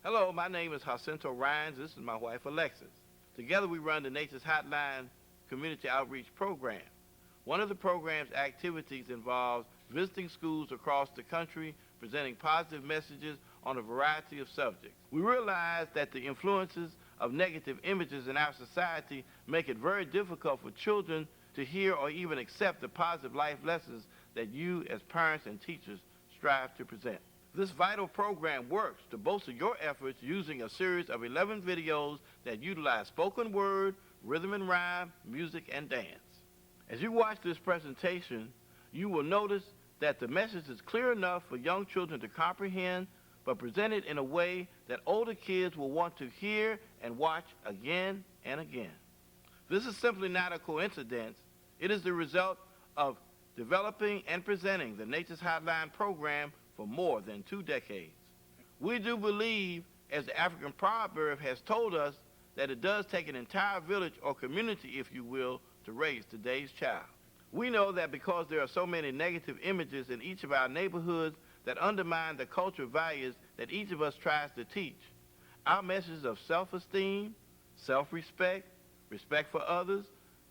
Hello, my name is Jacinto Rhines. This is my wife, Alexis. Together we run the Nature's Hotline Community Outreach Program. One of the program's activities involves visiting schools across the country, presenting positive messages on a variety of subjects. We realize that the influences of negative images in our society make it very difficult for children to hear or even accept the positive life lessons that you as parents and teachers strive to present. This vital program works to bolster your efforts using a series of 11 videos that utilize spoken word, rhythm and rhyme, music, and dance. As you watch this presentation, you will notice that the message is clear enough for young children to comprehend, but presented in a way that older kids will want to hear and watch again and again. This is simply not a coincidence. It is the result of developing and presenting the Nature's Hotline program for more than 2 decades. We do believe, as the African proverb has told us, that it does take an entire village or community, if you will, to raise today's child. We know that because there are so many negative images in each of our neighborhoods that undermine the cultural values that each of us tries to teach, our messages of self-esteem, self-respect, respect for others,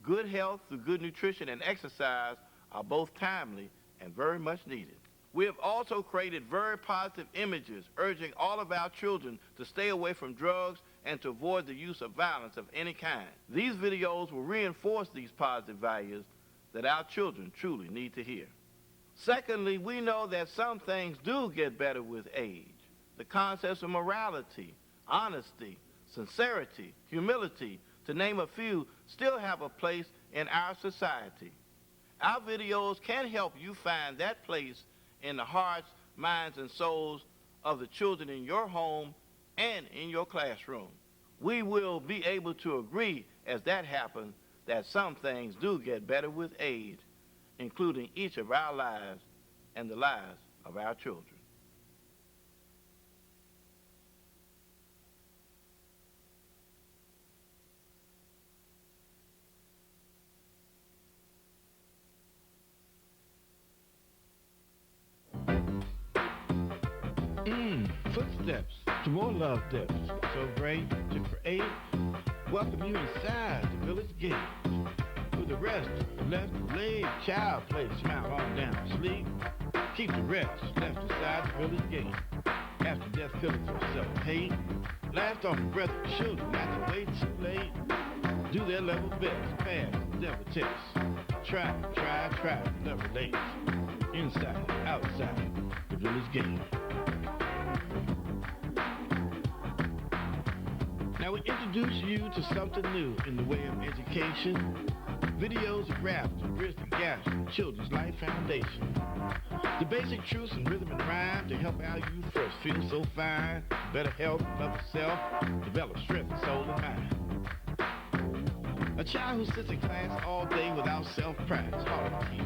good health through good nutrition and exercise are both timely and very much needed. We have also created very positive images urging all of our children to stay away from drugs and to avoid the use of violence of any kind. These videos will reinforce these positive values that our children truly need to hear. Secondly, we know that some things do get better with age. The concepts of morality, honesty, sincerity, humility, to name a few, still have a place in our society. Our videos can help you find that place in the hearts, minds, and souls of the children in your home and in your classroom. We will be able to agree, as that happens, that some things do get better with age, including each of our lives and the lives of our children. Footsteps to more love depths. So great to create. Welcome you inside the village gate. With the rest left leg, child play, smile on down, sleep. Keep the rest left inside the village gate. After death killers of self-hate. Last on the breath of children, not to wait too late. Do their level best, pass the devil test. Try, never late. Inside, outside the village gate. Now we introduce you to something new in the way of education. Videos of raps to bridge the gaps in children's life foundation. The basic truths in rhythm and rhyme to help our youth first feel so fine. Better health, love of self, develop strength in soul and mind. A child who sits in class all day without self-pride is hard to teach.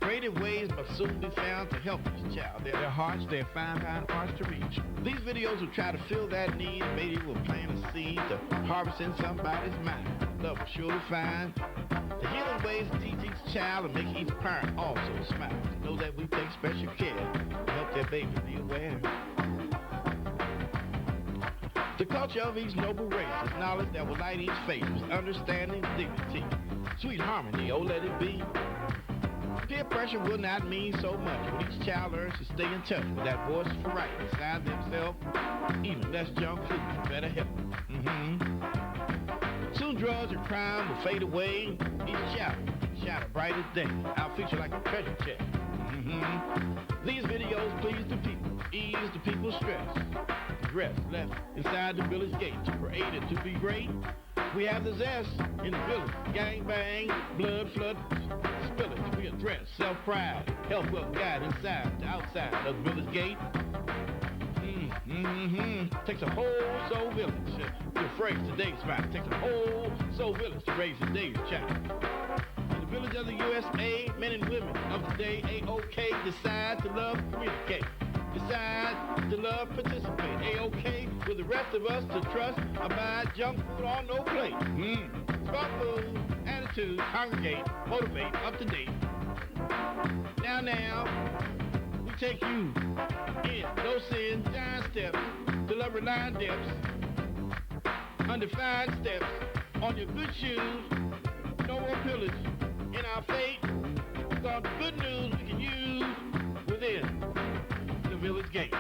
Creative ways must soon be found to help each child. Their hearts, their fine arts to reach. These videos will try to fill that need, and maybe will plant a seed to harvest in somebody's mind. Love will surely find the healing ways to teach each child and make each parent also smile. To know that we take special care to help their baby be aware. The culture of each noble race is knowledge that will light each face with understanding, dignity, sweet harmony, oh let it be. Peer pressure will not mean so much when each child learns to stay in touch with that voice for right inside themselves. Even less junk food, better help. Soon drugs and crime will fade away. Each child shine a brighter day. Our future like a treasure chest. These videos please the people, ease the people's stress. The rest left inside the village gate to create it to be great. We have the zest in the village, gang bang, blood flood, spillage. We address self-pride, health, wealth, guide inside to outside of the village gate. Takes a whole soul village to phrase today's smile. Takes a whole soul village to raise today's child. In the village of the USA, men and women of today, A-OK, decide to love, communicate. Decide to love, participate. A-OK with the rest of us to trust, abide, junk food on no plate. Smart food, attitude, congregate, motivate, up to date. Now, we take you in, no sin, giant steps, Delivery line dips, undefined steps, on your good shoes, no more pillage in our fate, because the good news we can use within the village gate.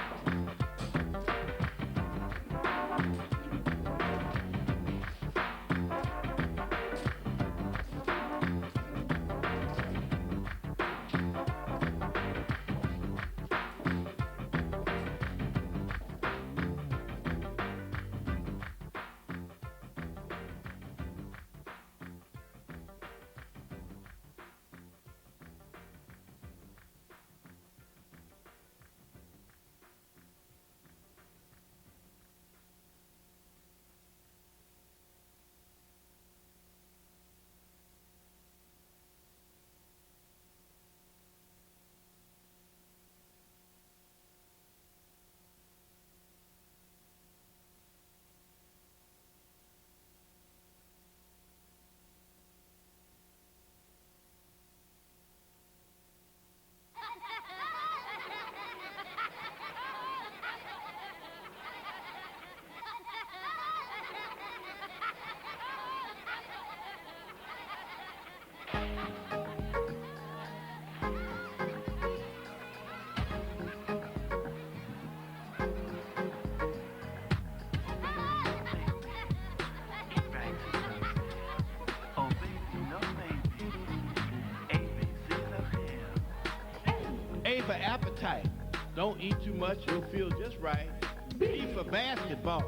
A for appetite. Don't eat too much, you'll feel just right. B for basketball.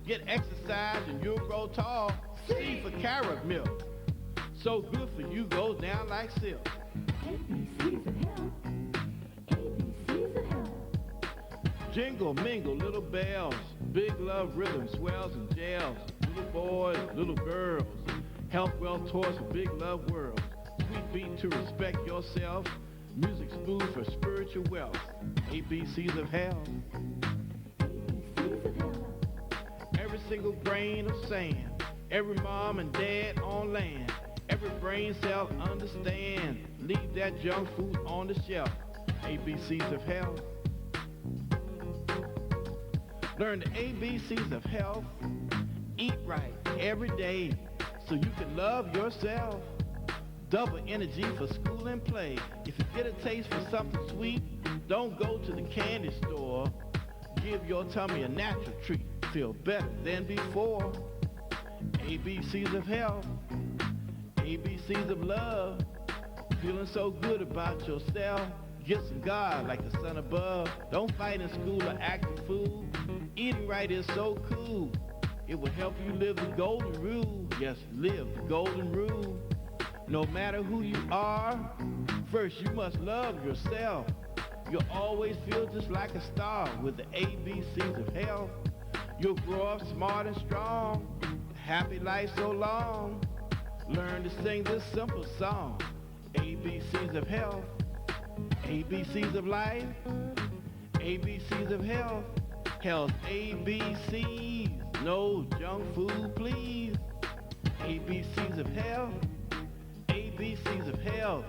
Get exercise and you'll grow tall. C for carrot milk. So good for you, goes down like silk. ABCs of health. ABCs of health. Jingle, mingle, little bells. Big love rhythm, swells and gels. Little boys, little girls. Health, wealth, toys for big love world. Sweet beat to respect yourself. Music's food for spiritual wealth. ABCs of health. ABCs of health. Every single grain of sand. Every mom and dad on land. Every brain cell understand. Leave that junk food on the shelf. ABCs of health. Learn the ABCs of health. Eat right every day so you can love yourself. Double energy for school and play. If you get a taste for something sweet, don't go to the candy store. Give your tummy a natural treat. Feel better than before. ABCs of health. ABCs of love. Feeling so good about yourself. Get some God like the sun above. Don't fight in school or act a fool. Eating right is so cool. It will help you live the golden rule. Yes, live the golden rule. No matter who you are, first you must love yourself. You'll always feel just like a star with the ABCs of health. You'll grow up smart and strong. Happy life so long. Learn to sing this simple song. ABCs of health. ABCs of life. ABCs of health. Health ABCs. No junk food, please. ABCs of health. ABCs of health.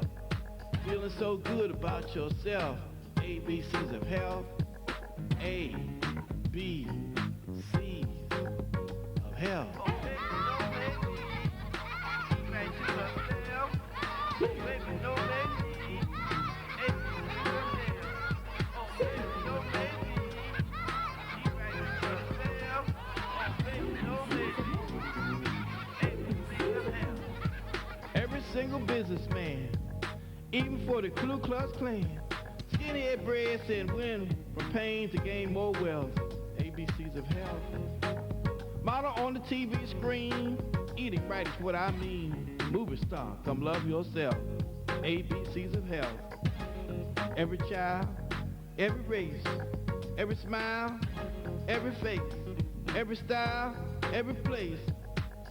Feeling so good about yourself. ABCs of health. A, B, C of health. Every single businessman, even for the Ku Klux Klan, skinhead bread said win from pain to gain more wealth. ABCs of health. Model on the TV screen, eating right is what I mean. Movie star, come love yourself. ABCs of health. Every child, every race, every smile, every face, every style, every place.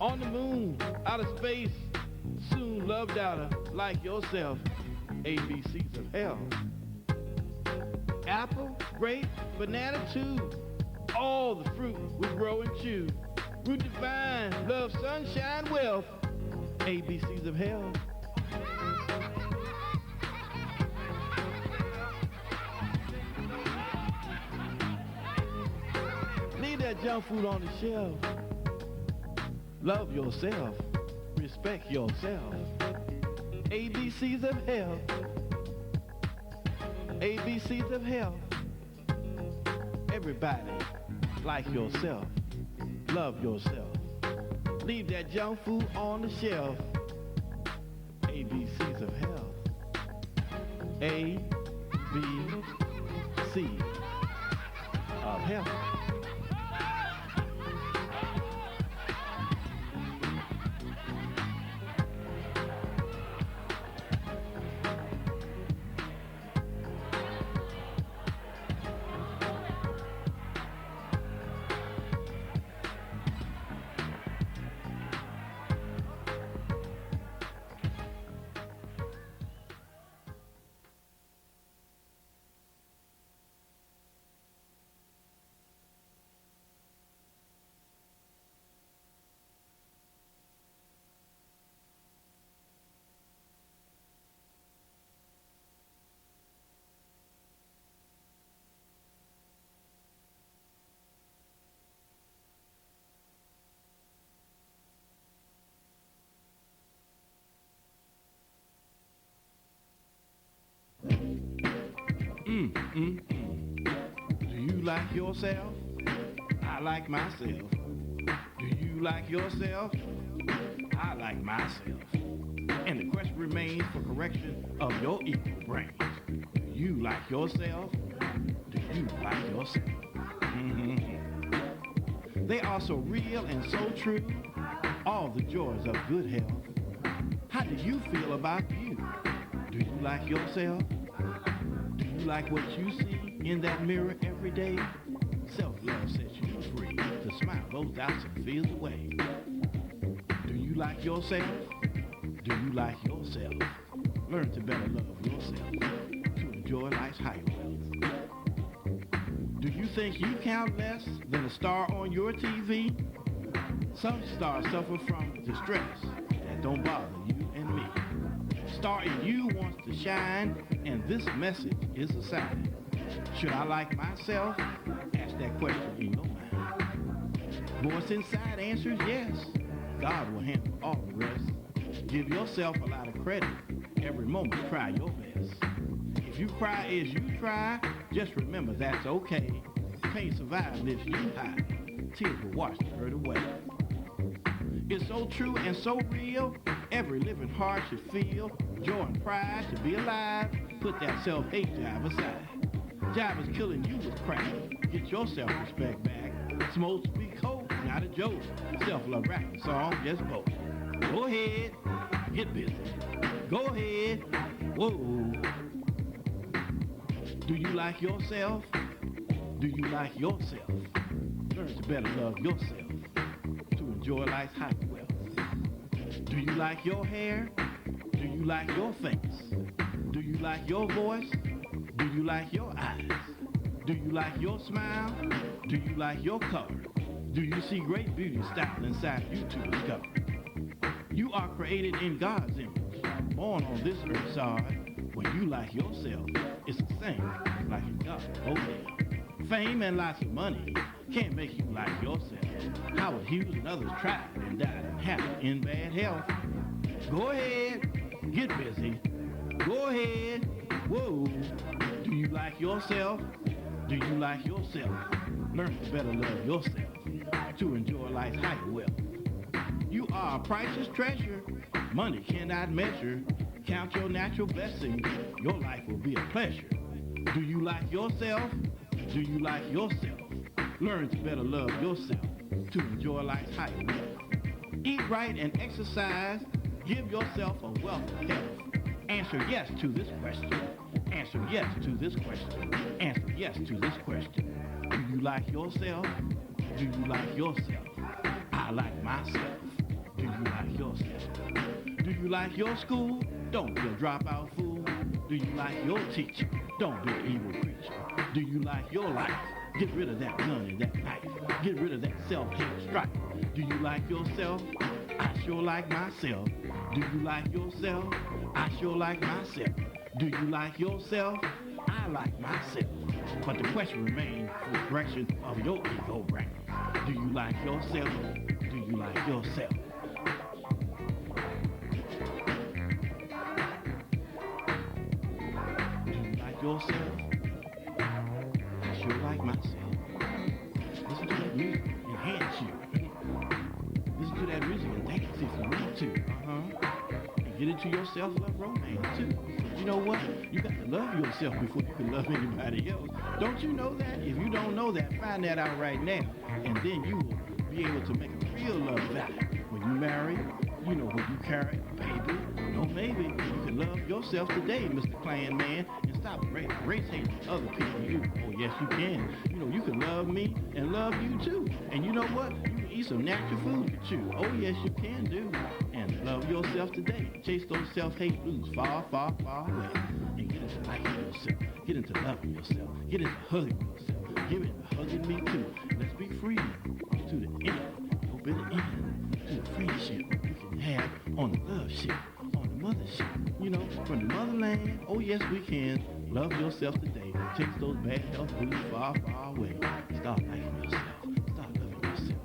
On the moon, out of space, soon loved outer like yourself. ABCs of health. Apple, grape, banana too. All the fruit we grow and chew. Root divine, love, sunshine, wealth. ABCs of health. junk food on the shelf. Love yourself. Respect yourself. ABCs of health. ABCs of health. Everybody like yourself. Love yourself. Leave that junk food on the shelf. ABCs of health. A, B, C of health. Do you like yourself? I like myself. Do you like yourself? I like myself. And the question remains for correction of your ego brain. Do you like yourself? Do you like yourself? They are so real and so true. All the joys of good health. How do you feel about you? Do you like yourself? Do you like what you see in that mirror every day? Self-love sets you free to smile those doubts and fears away. Do you like yourself? Do you like yourself? Learn to better love yourself to enjoy life's higher wealth. Do you think you count less than a star on your TV? Some stars suffer from distress that don't bother you and me. Star in you wants to shine, and this message is a sign. Should I like myself? Ask that question in your mind. Voice inside answers yes. God will handle all the rest. Give yourself a lot of credit. Every moment try your best. If you cry as you try, just remember that's okay. Pain survives lifts you high. Tears will wash the hurt away. It's so true and so real. Every living heart should feel joy and pride to be alive. Put that self-hate jive aside. Jive is killing you with crack. Get your self-respect back. Smoke speak hope, not a joke. Self-love rapping song, just vote. Go ahead, get busy. Go ahead, whoa. Do you like yourself? Do you like yourself? Learn to better love yourself to enjoy life's high wealth. Do you like your hair? Do you like your face? Do you like your voice? Do you like your eyes? Do you like your smile? Do you like your color? Do you see great beauty style inside you to discover? You are created in God's image, born on this earth side. When you like yourself, it's the same like in God. Oh yeah. Fame and lots of money can't make you like yourself. Howard Hughes and others tried and died unhappy in bad health. Go ahead, get busy. Go ahead, whoa. Do you like yourself? Do you like yourself? Learn to better love yourself to enjoy life's higher wealth. You are a priceless treasure. Money cannot measure. Count your natural blessings. Your life will be a pleasure. Do you like yourself? Do you like yourself? Learn to better love yourself to enjoy life's higher wealth. Eat right and exercise. Give yourself a wealth of health. Answer yes to this question. Answer yes to this question. Answer yes to this question. Do you like yourself? Do you like yourself? I like myself. Do you like yourself? Do you like your school? Don't be a dropout fool. Do you like your teacher? Don't be an evil preacher. Do you like your life? Get rid of that gun and that knife. Get rid of that self-hate strife. Do you like yourself? I sure like myself. Do you like yourself? I sure like myself. Do you like yourself? I like myself. But the question remains for the correction of your ego brain. Do you like yourself? Do you like yourself? Do you like yourself? I sure like myself. Listen to that music, enhance you. Listen to that music and dance if you want to. And get into your self-love romance too. You know what? You got to love yourself before you can love anybody else. Don't you know that? If you don't know that, find that out right now. And then you will be able to make a real love vow. When you marry, you know, when you carry a baby, no maybe, you can love yourself today, Mr. Clan Man, and stop race hating other people. Oh yes, you can. You know, you can love me and love you too. And you know what? You can eat some natural food to chew. Oh yes, you can do. And love yourself today. Chase those self-hate blues far, far, far away. And get into liking yourself. Get into loving yourself. Get into hugging yourself. Get into hugging me too. Let's be free to the end. Go to the end. To the friendship we can have on the love ship, on the mothership. You know, from the motherland. Oh yes, we can. Love yourself today. Chase those bad health blues far, far away. Start liking yourself. Start loving yourself.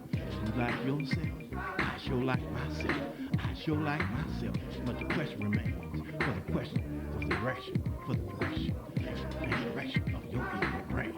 You like yourself? I sure like myself. I sure like myself. But the question remains, for the question, for the direction, and direction of your evil brain.